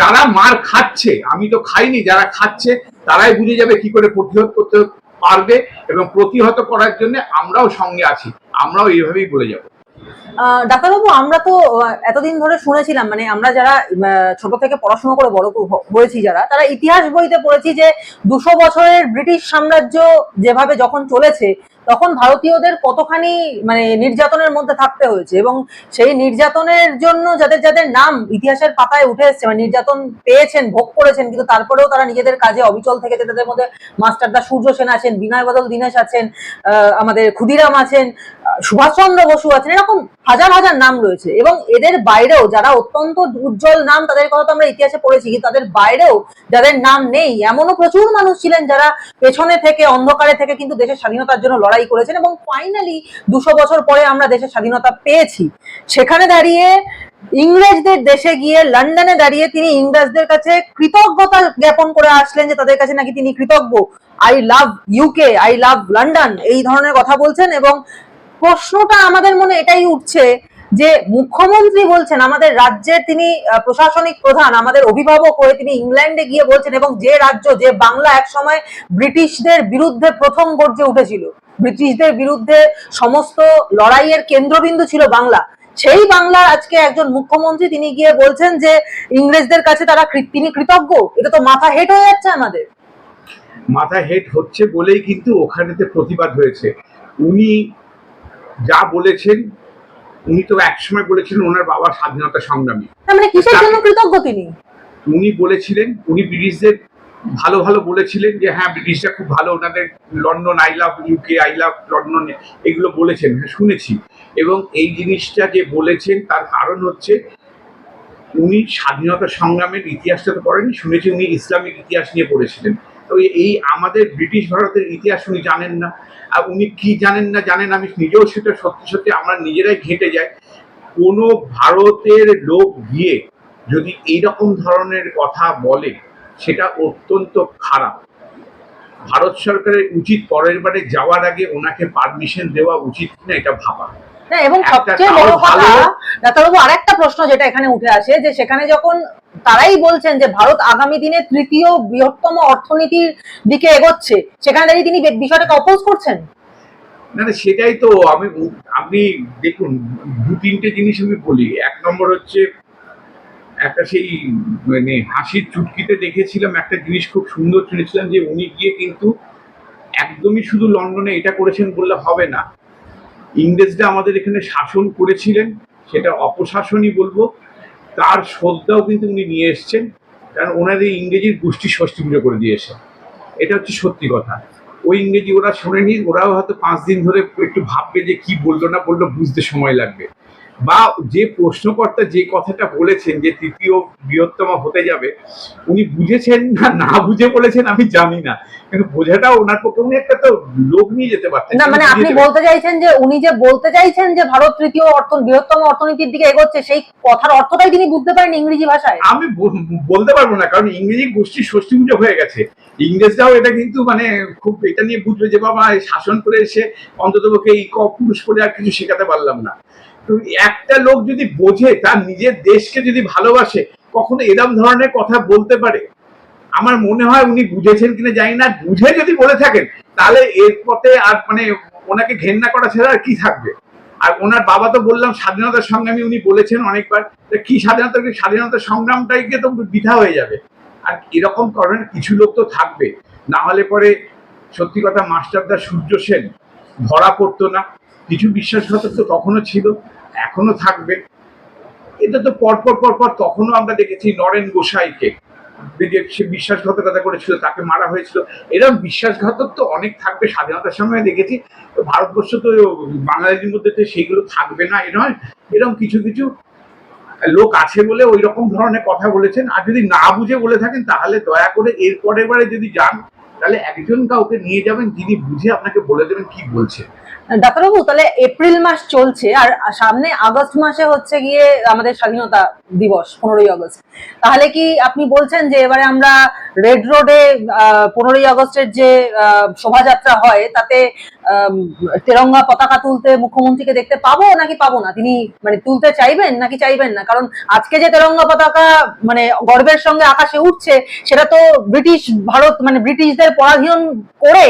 [SPEAKER 2] যারা মার খাচ্ছে, আমি তো খাইনি, যারা খাচ্ছে তারাই বুঝে যাবে কি করে প্রতিহত করতে পারবে, এবং প্রতিহত করার জন্য আমরাও সঙ্গে আছি, আমরাও এইভাবেই বলে যাব।
[SPEAKER 1] ডাক্তারবাবু, আমরা তো এতদিন ধরে শুনেছিলাম, মানে আমরা যারা ছোট থেকে পড়াশোনা করে বড় হয়েছি, যারা তারা ইতিহাস বইতে পড়েছি যে 200 বছরের ব্রিটিশ সাম্রাজ্য যেভাবে যখন চলেছে তখন ভারতীয়দের কতখানি মানে নির্যাতনের মধ্যে থাকতে হয়েছে, এবং সেই নির্যাতনের জন্য যাদের যাদের নাম ইতিহাসের পাতায় উঠে এসছে, মানে নির্যাতন পেয়েছেন, ভোগ করেছেন, কিন্তু তারপরেও তারা নিজেদের কাজে অবিচল থেকেছে। তাদের মধ্যে মাস্টারদা সূর্য সেন আছেন, বিনয় বাদল দীনেশ আছেন, আমাদের ক্ষুদিরাম আছেন, সুভাষচন্দ্র বসু আছেন, এরকম হাজার হাজার নাম রয়েছে। এবং এদের বাইরেও যারা অত্যন্ত উজ্জ্বল নাম, তাদের কথা তো আমরা ইতিহাসে পড়েছি, কিন্তু তাদের বাইরেও যাদের নাম নেই এমনও প্রচুর মানুষ ছিলেন যারা পেছনে থেকে, অন্ধকারে থেকে কিন্তু দেশের স্বাধীনতার জন্য লড়াই করেছেন, এবং ফাইনালি 200 বছর পরে আমরা দেশের স্বাধীনতা পেয়েছি। সেখানে দাঁড়িয়ে ইংরেজদের দেশে গিয়ে লন্ডনে দাঁড়িয়ে তিনি ইংরেজদের কাছে কৃতজ্ঞতা জ্ঞাপন করে আসলেন যে তাদের কাছে নাকি তিনি কৃতজ্ঞ। I love UK, I love London, এই ধরনের কথা বলছেন। এবং প্রশ্নটা আমাদের মনে এটাই উঠছে যে মুখ্যমন্ত্রী বলছেন, আমাদের রাজ্যের তিনি প্রশাসনিক প্রধান, আমাদের অভিভাবক হয়ে তিনি ইংল্যান্ডে গিয়ে বলছেন, এবং যে রাজ্য, যে বাংলা এক সময় ব্রিটিশদের বিরুদ্ধে প্রথম গর্জে উঠেছিল, ব্রিটিশদের বিরুদ্ধে সমস্ত লড়াইয়ের কেন্দ্রবিন্দু ছিল বাংলা, সেই বাংলার আজকে একজন মুখ্যমন্ত্রী তিনি গিয়ে বলছেন যে ইংরেজদের কাছে তিনি কৃতজ্ঞ। এটা তো মাথা হেট হয়ে যাচ্ছে আমাদের।
[SPEAKER 2] মাথা হেট হচ্ছে বলেই কিন্তু ওখানেতে প্রতিবাদ হয়েছে। উনি যা বলেছেন, উনি তো একসময় বলেছিলেন ওনার বাবা স্বাধীনতা সংগ্রামী,
[SPEAKER 1] মানে কিসের জন্য কৃতজ্ঞ তিনি?
[SPEAKER 2] উনি বলেছিলেন, উনি ব্রিটিশদের ভালো ভালো বলেছিলেন যে হ্যাঁ ব্রিটিশরা খুব ভালো, ওনাদের London, I love UK, I love London, এগুলো বলেছেন, হ্যাঁ শুনেছি। এবং এই জিনিসটা যে বলেছেন তার কারণ হচ্ছে উনি স্বাধীনতা সংগ্রামের ইতিহাসটা তো পড়েনি, শুনেছি উনি ইসলামিক ইতিহাস নিয়ে পড়েছিলেন। তো এই আমাদের ব্রিটিশ ভারতের ইতিহাস উনি জানেন না। আর উনি কি জানেন না জানেন, আমি নিজেও সেটা সত্যি সত্যি আমরা নিজেরাই ঘেঁটে যাই। কোনো ভারতের লোক গিয়ে যদি এইরকম ধরনের কথা বলে সেটা অত্যন্ত খারাপ। ভারত সরকারের উচিত পরের বারে যাওয়ার আগে ওনাকে পারমিশন দেওয়া উচিত কিনা এটা ভাবা।
[SPEAKER 1] না, এবং সবচেয়ে বড় কথা ডাক্তারবাবু, আরেকটা প্রশ্ন যেটা এখানে উঠে আসে, যে সেখানে যখন তারাই বলছেন যে ভারত আগামী দিনে তৃতীয় বৃহত্তম অর্থনীতির দিকে এগোচ্ছে, সেখানে দাঁড়িয়ে তিনি বিষয়টাকে অপোজ করছেন।
[SPEAKER 2] না না, সেটাই তো আপনি দেখুন, দু তিনটে জিনিস আমি বলি। এক নম্বর হচ্ছে, একটা সেই মানে হাসির চুটকিতে দেখেছিলাম একটা জিনিস খুব সুন্দর শুনেছিলাম, যে উনি গিয়ে কিন্তু একদমই শুধু লন্ডনে এটা করেছেন বললে হবে না। ইংরেজরা আমাদের এখানে শাসন করেছিলেন, সেটা অপশাসনই বলবো, তার শ্রদ্ধাও কিন্তু উনি নিয়ে এসছেন, কারণ ওনার এই ইংরেজির গোষ্ঠী ষষ্ঠী পুজো করে দিয়েছে। এটা হচ্ছে সত্যি কথা। ওই ইংরেজি ওরা শোনেনি, ওরাও হয়তো 5 দিন ধরে একটু ভাববে যে কি বললো না বললো, বুঝতে সময় লাগবে। বা যে প্রশ্নকর্তা যে কথাটা বলেছেন যে তৃতীয় বৃহত্তম হতে যাবে, উনি বুঝেছেন না না বুঝে বলেছেন আমি জানি না, কিন্তু বোঝাটা ওনার পক্ষে, উনি একটা তো লোক নিয়ে যেতে পারতেন
[SPEAKER 1] না। মানে আপনি বলতে চাইছেন যে উনি যে বলতে চাইছেন যে ভারত তৃতীয় বৃহত্তম অর্থনীতির দিকে এগোচ্ছে, সেই কথার অর্থটাই তিনি বুঝতে পারেন ইংরেজি ভাষায়?
[SPEAKER 2] আমি বলতে পারবো না, কারণ ইংরেজি গোষ্ঠী ষষ্ঠী পুজো হয়ে গেছে। ইংরেজরাও এটা কিন্তু মানে খুব এটা নিয়ে বুঝবে যে বাবা শাসন করে এসে অন্ততপক্ষে এই পুরুষ করে আর কিছু শেখাতে পারলাম না। তো একটা লোক যদি বোঝে, তার নিজের দেশকে যদি ভালোবাসে, কখনো এরকম ধরনের কথা বলতে পারে? আমার মনে হয় উনি বুঝেছেন কিনা জানি না, বুঝে যদি বলে থাকেন তাহলে এর পথে আর মানে ওনাকে ঘেন্না করা ছাড়া আর কি থাকবে। আর ওনার বাবা তো বললাম স্বাধীনতার সংগ্রামী, উনি বলেছেন অনেকবার, কি স্বাধীনতা সংগ্রামটাইকে তো বৃথা হয়ে যাবে। আর এরকম ধরনের কিছু লোক তো থাকবে, না হলে পরে সত্যি কথা মাস্টারদা সূর্য সেন ধরা পড়তো না। কিছু বিশ্বাসঘাতক তো তখনও ছিল, এখনো থাকবে। এটা তো পরপর পরপর তখনও আমরা দেখেছি নরেন গোসাইকে, সে বিশ্বাসঘাতকতা করেছিল, তাকে মারা হয়েছিল। এরকম বিশ্বাসঘাতক তো অনেক থাকবে, স্বাধীনতার সময় দেখেছি। ভারতবর্ষ তো বাঙালির মধ্যে তো সেইগুলো থাকবে না এ নয়। এরকম কিছু কিছু লোক আছে বলে ওই রকম ধরনের কথা বলেছেন। আর যদি না বুঝে বলে থাকেন তাহলে দয়া করে এর পরের বারে যদি যান, তাহলে একজন কাউকে নিয়ে যাবেন যিনি বুঝে আপনাকে বলে দেবেন কি বলছে।
[SPEAKER 1] ডাক্তারবাবু, তাহলে এপ্রিল মাস চলছে আর সামনে আগস্ট মাসে হচ্ছে গিয়ে আমাদের স্বাধীনতা দিবস 15ই আগস্ট। তাহলে কি আপনি বলছেন যে এবারে আমরা রেড রোডে 15ই আগস্টের যে শোভাযাত্রা হয় তাতে আম, তেরঙ্গা পতাকা তুলতে মুখ্যমন্ত্রীকে দেখতে পাবো নাকি পাবো না? তিনি মানে তুলতে চাইবেন নাকি চাইবেন না? কারণ আজকে যে তেরঙ্গা পতাকা মানে গর্বের সঙ্গে আকাশে উঠছে, সেটা তো ব্রিটিশ ভারত মানে ব্রিটিশদের পরাধীন করে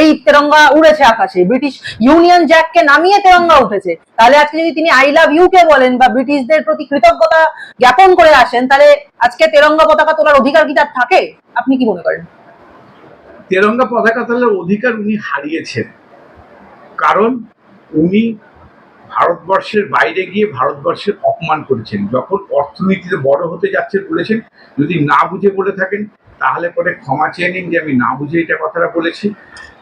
[SPEAKER 1] এই তেরঙ্গা উড়েছে আকাশে, ব্রিটিশ ইউনিয়ন জ্যাককে নামিয়ে তেরঙ্গা উঠেছে। তাহলে আজকে যদি তিনি আই লাভ ইউ কে বলেন বা ব্রিটিশদের প্রতি কৃতজ্ঞতা জ্ঞাপন করে আসেন, তাহলে আজকে তেরঙ্গা পতাকা তোলার অধিকার কি তার থাকে? আপনি কি মনে করেন?
[SPEAKER 2] তেরঙ্গা পতাকা তোলার অধিকার উনি হারিয়েছেন, কারণ উনি ভারতবর্ষের বাইরে গিয়ে ভারতবর্ষের অপমান করেছেন। যখন অর্থনীতিতে বড় হতে যাচ্ছেন বলেছেন, যদি না বুঝে বলে থাকেন তাহলে পরে ক্ষমা চেয়ে নিন যে আমি না বুঝে এটা কথাটা বলেছি,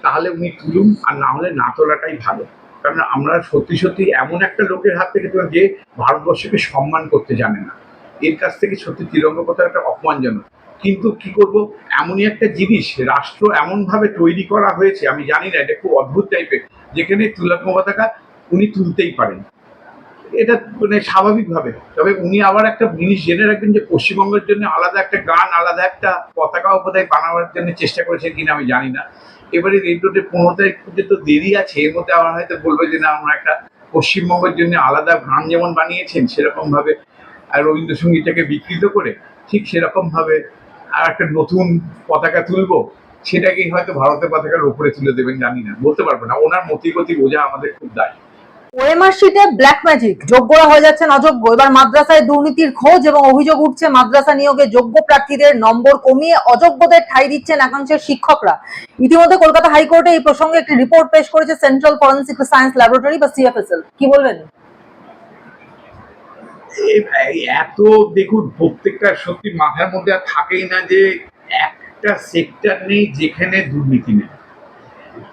[SPEAKER 2] তাহলে উনি তুলুন, আর না হলে না তোলাটাই ভালো। কারণ আমরা সত্যি সত্যি এমন একটা লোকের হাত থেকে তুলে যে ভারতবর্ষকে সম্মান করতে জানে না, এর কাছ থেকে সত্যি তিরঙ্গা পতাকাটা অপমানজনক। কিন্তু কি করব, এমনই একটা জিনিস রাষ্ট্র এমনভাবে তৈরি করা হয়েছে, আমি জানি না, এটা খুব অদ্ভুত টাইপের, যেখানে তিরঙ্গা পতাকা উনি তুলতেই পারেন, এটা মানে স্বাভাবিকভাবে। তবে উনি আবার একটা জিনিস জেনে রাখবেন যে পশ্চিমবঙ্গের জন্য আলাদা একটা গান, আলাদা একটা পতাকাও বোধহয় বানাবার জন্য চেষ্টা করেছেন কিনা আমি জানি না। এবারে রেড রোডে 15 তারিখ পর্যন্ত দেরি আছে, এর মধ্যে আবার হয়তো বলবে যে না আমরা একটা পশ্চিমবঙ্গের জন্য আলাদা গান যেমন বানিয়েছেন সেরকম ভাবে আর রবীন্দ্রসঙ্গীতটাকে বিকৃত করে ঠিক সেরকম ভাবে আর একটা নতুন পতাকা তুলবো, সেটাকেই হয়তো ভারতের পতাকার উপরে তুলে দেবেন, জানি না, বলতে পারবো না। ওনার মতিগতি বোঝা আমাদের খুব দায়।
[SPEAKER 1] ওএমআর শিটে ব্ল্যাক ম্যাজিক, যোগ্যরা হয়ে যাচ্ছেন অযোগ্য। এবার মাদ্রাসায় দুর্নীতির খোঁজ এবং অভিযোগ উঠছে মাদ্রাসা নিয়োগে যোগ্য প্রার্থীদের নম্বর কমিয়ে অযোগ্যদের ঠাঁই দিচ্ছেন একাংশের শিক্ষকরা। ইতিমধ্যে কলকাতা হাইকোর্টে এই প্রসঙ্গে একটি রিপোর্ট পেশ করেছে সেন্ট্রাল ফরেন্সিক সায়েন্স ল্যাবরেটরি বা সিএফএসএল। কি বলবেন?
[SPEAKER 2] এত দেখুন, প্রত্যেকটা সত্যি মাথার মধ্যে আর থাকেই না যে একটা সেক্টর নেই যেখানে দুর্নীতি নেই,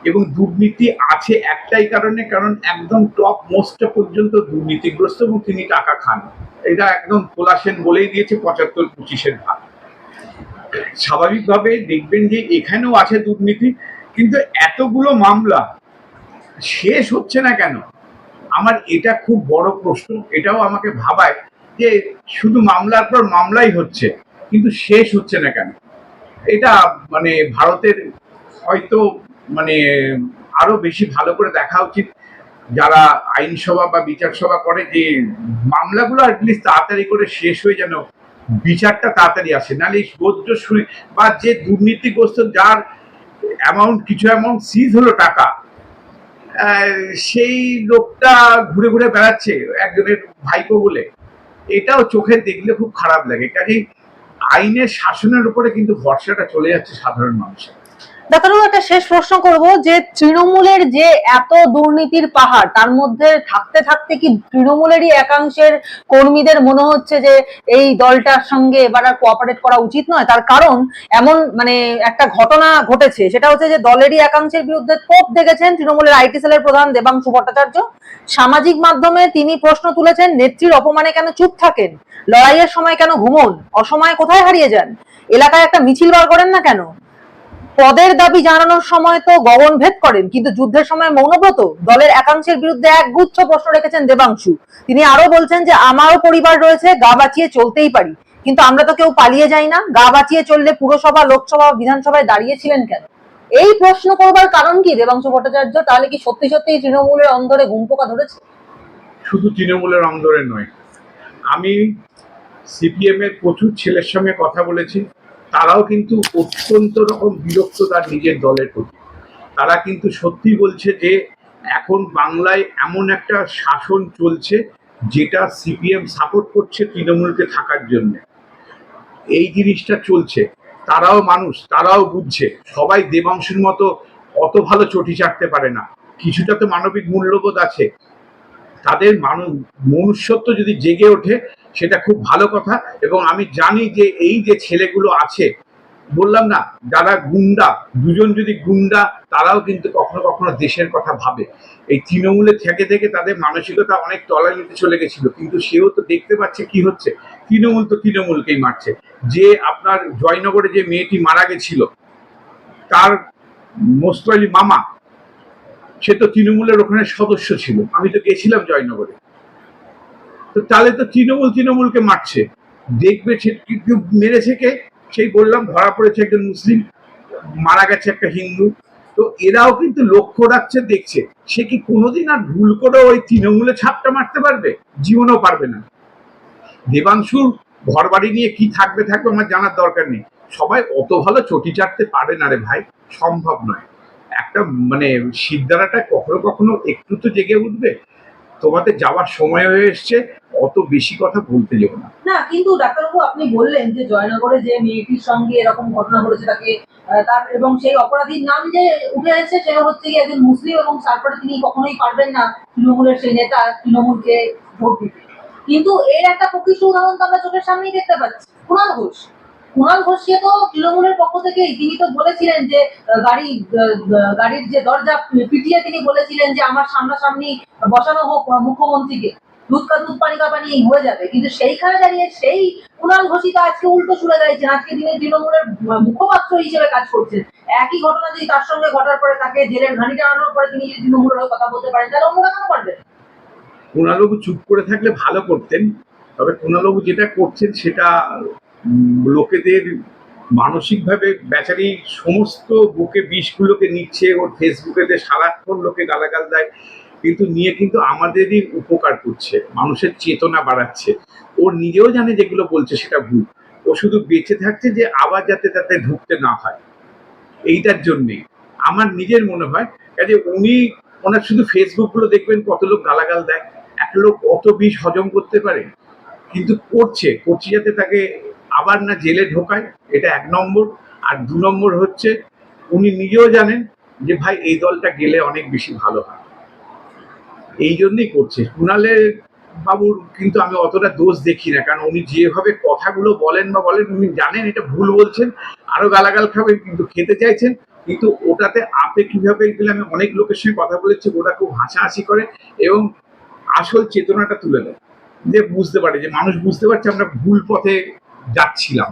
[SPEAKER 2] এবং দুর্নীতি আছে একটাই কারণে, কারণ একদম টপ মোস্ট পর্যন্ত দুর্নীতিগ্রস্ত এবং তিনি টাকা খান। এটা একদম খোলা সেন বলেই দিয়েছে 75-25-এর ভাগ। স্বাভাবিকভাবে দেখবেন যে এখানেও আছে দুর্নীতি, কিন্তু এতগুলো মামলা শেষ হচ্ছে না কেন? আমার এটা খুব বড় প্রশ্ন। এটাও আমাকে ভাবায় যে শুধু মামলার পর মামলাই হচ্ছে, কিন্তু শেষ হচ্ছে না কেন? এটা মানে ভারতের হয়তো মানে আরো বেশি ভালো করে দেখা উচিত, যারা আইনসভা বা বিচার সভা করে, যে মামলাগুলো অ্যাটলিস্ট তাড়াতাড়ি করে শেষ হয়ে যেন বিচারটা তাড়াতাড়ি আসে। নাহলে রোদ্র শুরু বা যে দুর্নীতিগ্রস্ত, যার অ্যামাউন্ট কিছু অ্যামাউন্ট সিজ হলো টাকা, সেই লোকটা ঘুরে ঘুরে বেড়াচ্ছে একজনের ভাইপো বলে, এটাও চোখে দেখলে খুব খারাপ লাগে। কাজেই আইনের শাসনের উপরে কিন্তু ভরসাটা চলে যাচ্ছে সাধারণ মানুষের।
[SPEAKER 1] ডাক্তারবাবু, একটা শেষ প্রশ্ন করব যে তৃণমূলের যে এত দুর্নীতির পাহাড়, তার মধ্যে থাকতে থাকতে কি তৃণমূলেরই একাংশের কর্মীদের মনে হচ্ছে যে এই দলটার সঙ্গে এবার আর কোঅপারেট করা উচিত নয়? তার কারণ এমন মানে একটা ঘটনা ঘটেছে, সেটা হচ্ছে যে দলেরই একাংশের বিরুদ্ধে ক্ষোভ দেখেছেন তৃণমূলের আইটি সেলের প্রধান দেবাংশু ভট্টাচার্য। সামাজিক মাধ্যমে তিনি প্রশ্ন তুলেছেন, নেত্রীর অপমানে কেন চুপ থাকেন, লড়াইয়ের সময় কেন ঘুমোন, অসময়ে কোথায় হারিয়ে যান, এলাকায় একটা মিছিল বার করেন না কেন, পদের দাবি জানানোর সময় তো গগন ভেদ করেন কিন্তু যুদ্ধের সময় মৌনব্রত। দলের একাংশের বিরুদ্ধে একগুচ্ছ প্রশ্ন রেখেছেন দেবাংশু। তিনি আরো বলছেন যে আমারও পরিবার রয়েছে, গা বাঁচিয়ে চলতেই পারি, কিন্তু আমরা তো কেউ পালিয়ে যাই না। গা বাঁচিয়ে চললে পুরসভা, লোকসভা, বিধানসভায় দাঁড়িয়েছিলেন কেন? এই প্রশ্ন করবার কারণ কি দেবাংশু ভট্টাচার্য? তাহলে কি সত্যি সত্যি তৃণমূলের অন্দরে ঘুম পোকা ধরেছে?
[SPEAKER 2] শুধু তৃণমূলের অন্দরে নয়, আমি সিপিএম এর প্রচুর ছেলের সঙ্গে কথা বলেছি, তারাও কিন্তু অত্যন্ত রকম বিরক্ত তার নিজের দলের প্রতি। তারা কিন্তু সত্যি বলছে যে এখন বাংলায় এমন একটা শাসন চলছে যেটা সিপিএম সাপোর্ট করছে তৃণমূলকে থাকার জন্য, এই জিনিসটা চলছে। তারাও মানুষ, তারাও বুঝছে। সবাই দেবাংশুর মতো অত ভালো চটি চাটতে পারে না, কিছুটা তো মানবিক মূল্যবোধ আছে। তাদের মনুষ্যত্ব যদি জেগে ওঠে সেটা খুব ভালো কথা। এবং আমি জানি যে এই যে ছেলেগুলো আছে, বললাম না, যারা গুন্ডা, দুজন যদি গুন্ডা, তারাও কিন্তু কখনো কখনো দেশের কথা ভাবে। এই তৃণমূলে থেকে থেকে তাদের মানসিকতা অনেক তলানিতে চলে গেছিল, কিন্তু সেও তো দেখতে পাচ্ছে কি হচ্ছে। তৃণমূল তো তৃণমূলকেই মারছে। যে আপনার জয়নগরে যে মেয়েটি মারা গেছিল, তার মোস্তফা মামা, সে তো তৃণমূলের ওখানে সদস্য ছিল, আমি তো গেছিলাম জয়নগরে। তো তাহলে তো তৃণমূলকে মারছে, দেখবে মেরেছে কে, সেই বললাম ধরা পড়েছে একজন মুসলিম, মারা গেছে একটা হিন্দু। তো এরাও কিন্তু লক্ষ্য রাখছে, দেখছে। সে কি কোনোদিন আর ভুল করে ওই তৃণমূলে ছাপটা মারতে পারবে? জীবনেও পারবে না। দেবাংশুর ঘর বাড়ি নিয়ে কি থাকবে আমার জানার দরকার নেই। সবাই অত ভালো চটি চাটতে পারে না রে ভাই, সম্ভব নয়। একটা মানে শিরদাঁড়াটা কখনো কখনো একটু তো জেগে উঠবে। তোমাদের যাওয়ার সময় হয়ে এসছে, অত বেশি কথা বলতে যেও না।
[SPEAKER 1] না, কিন্তু ডাক্তারবাবু আপনি বললেন যে জয়নগরে যে মেয়েটির সঙ্গে এরকম ঘটনা ঘটেছে তাকে তার এবং সেই অপরাধীর নাম যে উঠে এসেছে সে হচ্ছে গিয়ে একজন মুসলিম, এবং তারপরে তিনি কখনোই পারবেন না তৃণমূলের সেই নেতা তৃণমূলকে ভোট দিতে। কিন্তু এর একটা প্রকৃষ্ট উদাহরণ তো আমরা চোখের সামনেই দেখতে পাচ্ছি, কুণাল ঘোষকে তো তৃণমূলের পক্ষ থেকে তিনি তো বলেছিলেন যে গাড়ির যে দরজা পিটিয়ে তিনি বলেছিলেন যে আমার সামনাসামনি বসানো হোক মুখ্যমন্ত্রীকে, দুধ কা দুধ পানি কা পানি হয়ে যাবে। কিন্তু সেইখানে দাঁড়িয়ে সেই কুণাল ঘোষই তো আজকে উল্টো ছুড়ে দাঁড়িয়েছেন, আজকে তিনি তৃণমূলের মুখপাত্র হিসেবে কাজ করছেন। একই ঘটনা যদি তার সঙ্গে ঘটার পরে তাকে জেলের ঘানি টানানোর পরে তিনি যদি তৃণমূলের হয়ে কথা বলতে পারেন, তাহলে অন্যরা কেন পারবেন?
[SPEAKER 2] কুণালবাবু চুপ করে থাকলে ভালো করতেন। তবে কুণালবাবু যেটা করছেন সেটা লোকেদের মানসিকভাবে বেচারি সমস্ত বুকে বিষগুলোকে নিচ্ছে, ওর ফেসবুকেতে সারাক্ষণ লোকে গালাগাল দেয়, কিন্তু নিয়ে কিন্তু আমাদেরই উপকার করছে, মানুষের চেতনা বাড়াচ্ছে। ও নিজেও জানে যেগুলো বলছে সেটা ভুল, ও শুধু বেঁচে থাকছে যে আবার যাতে তাতে ঢুকতে না হয়, এইটার জন্যে আমার নিজের মনে হয়। কাজে ওনার শুধু ফেসবুক গুলো দেখবেন কত লোক গালাগাল দেয়, এক লোক অত বিষ হজম করতে পারে? কিন্তু করছে যাতে তাকে আবার না জেলে ঢোকায়, এটা 1 নম্বর। আর 2 নম্বর হচ্ছে উনি নিজেও জানেন যে ভাই এই দলটা গেলে অনেক বেশি ভালো হয়, এই জন্যই করছে। কুণালের বাবুর কিন্তু আমি অতটা দোষ দেখি না, কারণ উনি যেভাবে কথাগুলো বলেন উনি জানেন এটা ভুল বলছেন, আরো গালাগাল খাবেন, কিন্তু খেতে চাইছেন। কিন্তু ওটাতে আপে কিভাবে গেলে, আমি অনেক লোকের সঙ্গে কথা বলেছি, ওরা খুব হাসাহাসি করে এবং আসল চেতনাটা তুলে দেয়, যে বুঝতে পারে, যে মানুষ বুঝতে পারছে আমরা ভুল পথে যাচ্ছিলাম।